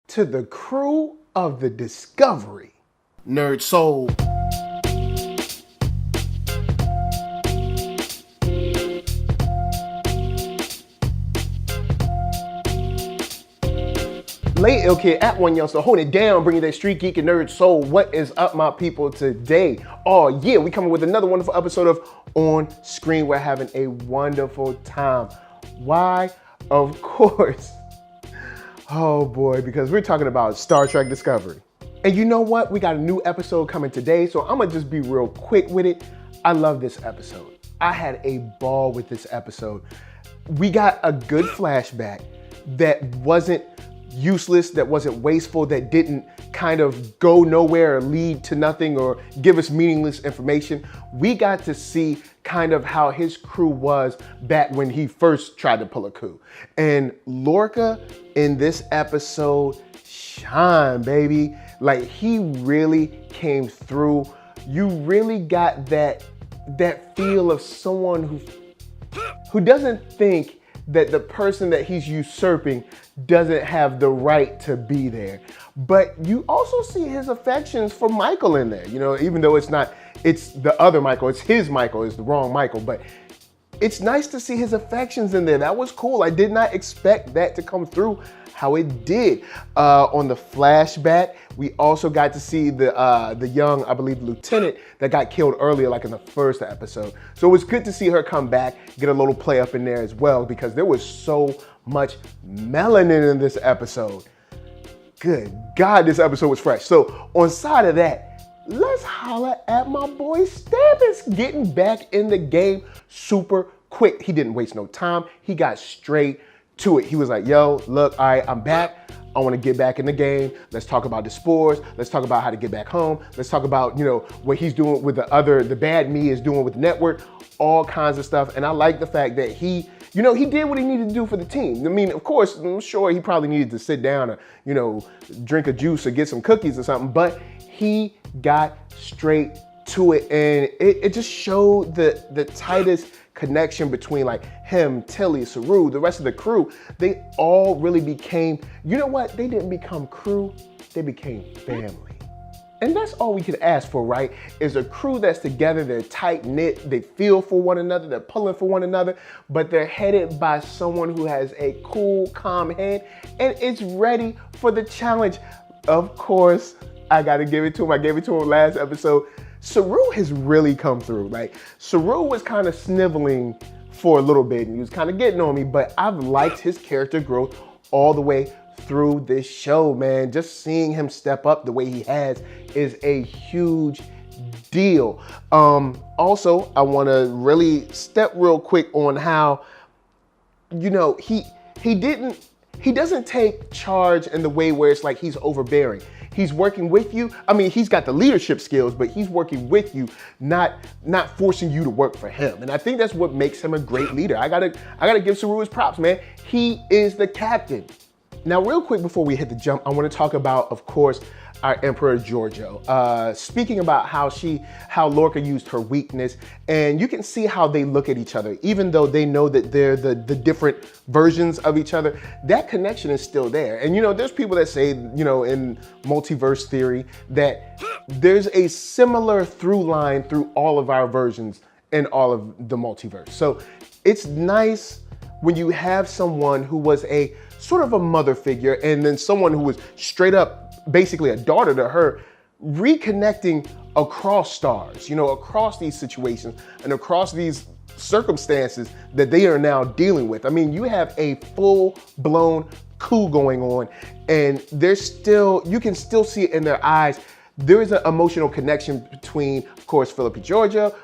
to the crew of the Discovery. NERDSoul. LeIllKid at OneYoungsta, holding it down, bringing that StreetGeek and NERDSoul. What is up, my people, today? Oh yeah, we coming with another wonderful episode of On Screen. We're having a wonderful time. Why? Of course. Oh boy, because we're talking about Star Trek Discovery. And you know what? We got a new episode coming today, so I'm gonna just be real quick with it. I love this episode. I had a ball with this episode. We got a good flashback that wasn't useless, that wasn't wasteful, that didn't kind of go nowhere or lead to nothing or give us meaningless information. We got to see kind of how his crew was back when he first tried to pull a coup. And Lorca in this episode shine, baby. Like, he really came through. You really got that feel of someone who doesn't think that the person that he's usurping doesn't have the right to be there. But you also see his affections for Michael in there, you know, even though it's the other Michael, it's his Michael, it's the wrong Michael, but it's nice to see his affections in there. That was cool. I did not expect that to come through how it did. On the flashback, we also got to see the young, I believe, lieutenant that got killed earlier, like in the first episode. So it was good to see her come back, get a little play up in there as well, because there was so much melanin in this episode. Good God, this episode was fresh. So on side of that, let's holler at my boy Stamets getting back in the game super quick. He didn't waste no time. He got straight to it. He was like, yo, look, all right, I'm back. I want to get back in the game. Let's talk about the spores. Let's talk about how to get back home. Let's talk about, you know, what he's doing with the bad me is doing with the network, all kinds of stuff. And I like the fact that he did what he needed to do for the team. I mean, of course, I'm sure he probably needed to sit down or, you know, drink a juice or get some cookies or something, but he got straight to it. And it just showed the tightest connection between like him, Tilly, Saru, the rest of the crew. They all really became, you know what? They didn't become crew, they became family. And that's all we could ask for, right? Is a crew that's together, they're tight knit, they feel for one another, they're pulling for one another, but they're headed by someone who has a cool, calm head and is ready for the challenge. Of course, I gotta give it to him. I gave it to him last episode. Saru has really come through. Like, Saru was kind of sniveling for a little bit and he was kind of getting on me, but I've liked his character growth all the way through this show, man. Just seeing him step up the way he has is a huge deal. Also, I want to really step real quick on how, you know, he doesn't take charge in the way where it's like he's overbearing. He's working with you. I mean, he's got the leadership skills, but he's working with you, not forcing you to work for him. And I think that's what makes him a great leader. I gotta give Saru his props, man. He is the captain. Now, real quick before we hit the jump, I want to talk about, of course, our Emperor Giorgio. Speaking about how Lorca used her weakness, and you can see how they look at each other, even though they know that they're the different versions of each other. That connection is still there. And you know, there's people that say, you know, in multiverse theory, that there's a similar through line through all of our versions in all of the multiverse. So it's nice when you have someone who was a sort of a mother figure and then someone who was straight up basically a daughter to her, reconnecting across stars, you know, across these situations and across these circumstances that they are now dealing with. I mean, you have a full-blown coup going on and you can still see it in their eyes. There is an emotional connection between, of course, Philippa Giorgio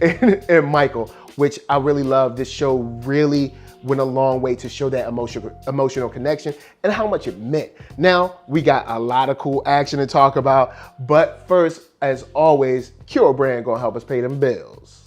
and Michael, which I really love. This show really went a long way to show that emotional connection and how much it meant. Now, we got a lot of cool action to talk about, but first, as always, KURO brand gonna help us pay them bills.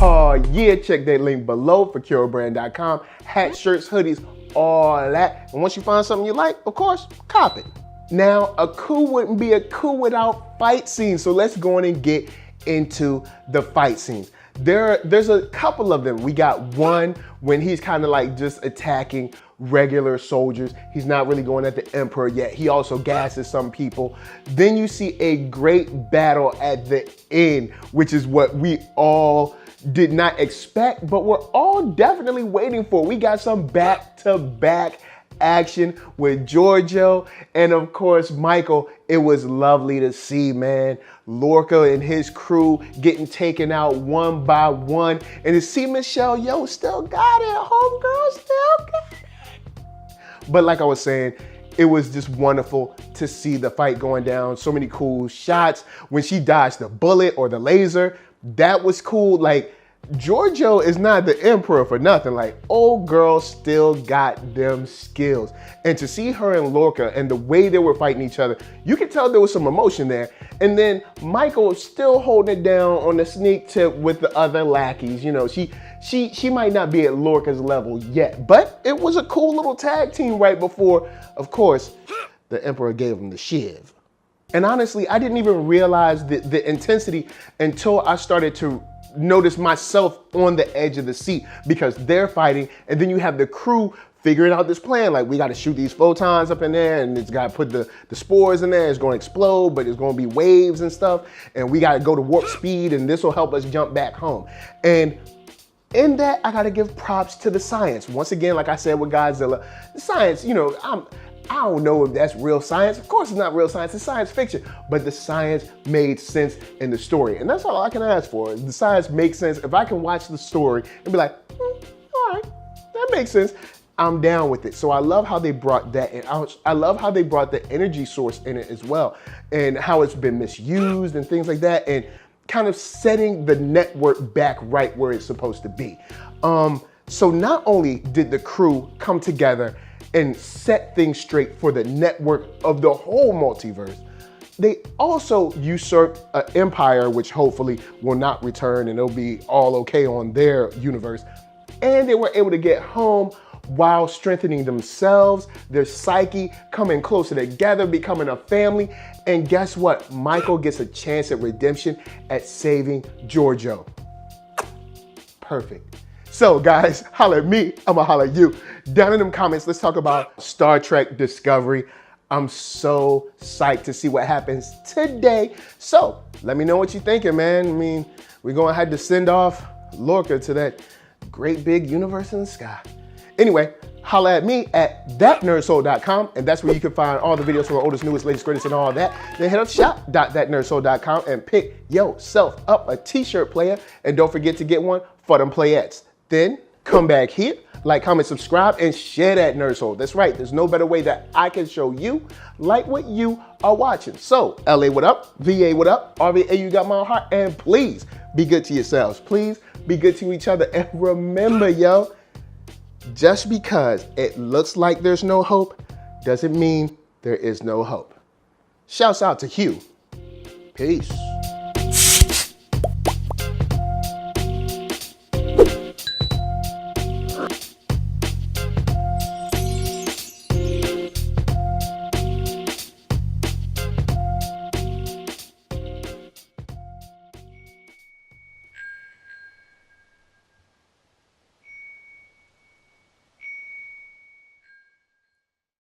Oh yeah, check that link below for KURObrand.com. Hats, shirts, hoodies, all that. And once you find something you like, of course, cop it. Now, a coup wouldn't be a coup without fight scenes. So let's go on and get into the fight scenes. There's a couple of them. We got one when he's kind of like just attacking regular soldiers. He's not really going at the Emperor yet. He also gasses some people. Then you see a great battle at the end, which is what we all did not expect, but we're all definitely waiting for. We got some back-to-back action with Giorgio and of course Michael. It was lovely to see, man. Lorca and his crew getting taken out one by one, and to see Michelle, yo, still got it, homegirl, still got it. But like I was saying, it was just wonderful to see the fight going down. So many cool shots. When she dodged the bullet or the laser, that was cool. Like, Giorgio is not the Emperor for nothing. Like, old girl still got them skills. And to see her and Lorca and the way they were fighting each other, you could tell there was some emotion there. And then Michael still holding it down on the sneak tip with the other lackeys. You know, she might not be at Lorca's level yet, but it was a cool little tag team right before, of course, the Emperor gave him the shiv. And honestly, I didn't even realize the intensity until I started to notice myself on the edge of the seat, because they're fighting and then you have the crew figuring out this plan. Like, we got to shoot these photons up in there, and it's got to put the spores in there. It's going to explode, but it's going to be waves and stuff. And we got to go to warp speed, and this will help us jump back home. And in that, I got to give props to the science. Once again, like I said with Godzilla, the science, you know, I don't know if that's real science. Of course it's not real science, it's science fiction. But the science made sense in the story. And that's all I can ask for. The science makes sense. If I can watch the story and be like, all right, that makes sense, I'm down with it. So I love how they brought that in. I love how they brought the energy source in it as well, and how it's been misused and things like that, and kind of setting the network back right where it's supposed to be. So not only did the crew come together and set things straight for the network of the whole multiverse, they also usurped an empire, which hopefully will not return and it'll be all okay on their universe. And they were able to get home while strengthening themselves, their psyche, coming closer together, becoming a family. And guess what? Michael gets a chance at redemption at saving Giorgio. Perfect. So guys, holla at me, I'ma holla at you. Down in them comments, let's talk about Star Trek Discovery. I'm so psyched to see what happens today. So let me know what you're thinking, man. I mean, we're gonna have to send off Lorca to that great big universe in the sky. Anyway, holla at me at thatnerdsoul.com, and that's where you can find all the videos from the oldest, newest, latest, greatest, and all that. Then head up to shop.thatnerdsoul.com and pick yourself up a t-shirt player, and don't forget to get one for them playettes. Then come back here, like, comment, subscribe, and share that NERDSoul. That's right, there's no better way that I can show you like what you are watching. So, LA, what up? VA, what up? RVA, you got my heart, and please be good to yourselves. Please be good to each other, and remember, yo, just because it looks like there's no hope doesn't mean there is no hope. Shouts out to Hugh. Peace.